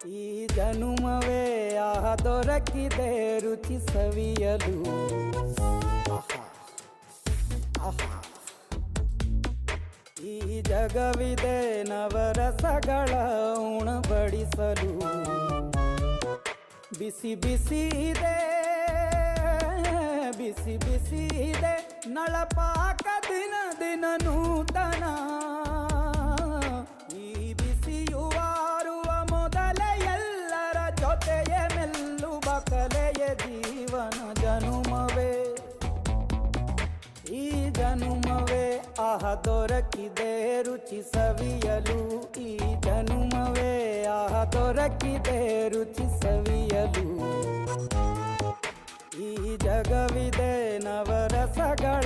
ಈ ಜನುಮವೇ ಆಹ ದೊರಕಿದೆ ರುಚಿ ಸವಿಯಲು. ಈ ಜಗವಿದೆ ನವರಸಗಳ ಉಣಬಡಿಸಲು. ಬಿಸಿ ಬಿಸಿ ಇದೆ, ಬಿಸಿ ಬಿಸಿ ಇದೆ ನಳಪಾಕ ದಿನ ದಿನ ನೂತನ. ಈ ಬಿಸಿಯುವಾರುವ ಮೊದಲೇ ಎಲ್ಲರ ಜೊತೆಯೇ ಮೆಲ್ಲುವ ಕಲೆಯ ಜೀವನ ಜನುಮವೇ. ಈ ಜನುಮವೇ ಆಹ ದೊರಕಿದೆ ರುಚಿ ಸವಿಯಲು. ಈ ಜನುಮವೇ ಆಹ ದೊರಕಿದೆ ರುಚಿ ಸವಿಯಲು. ಈ ಜಗವಿದೆ ನವರಸಗಳ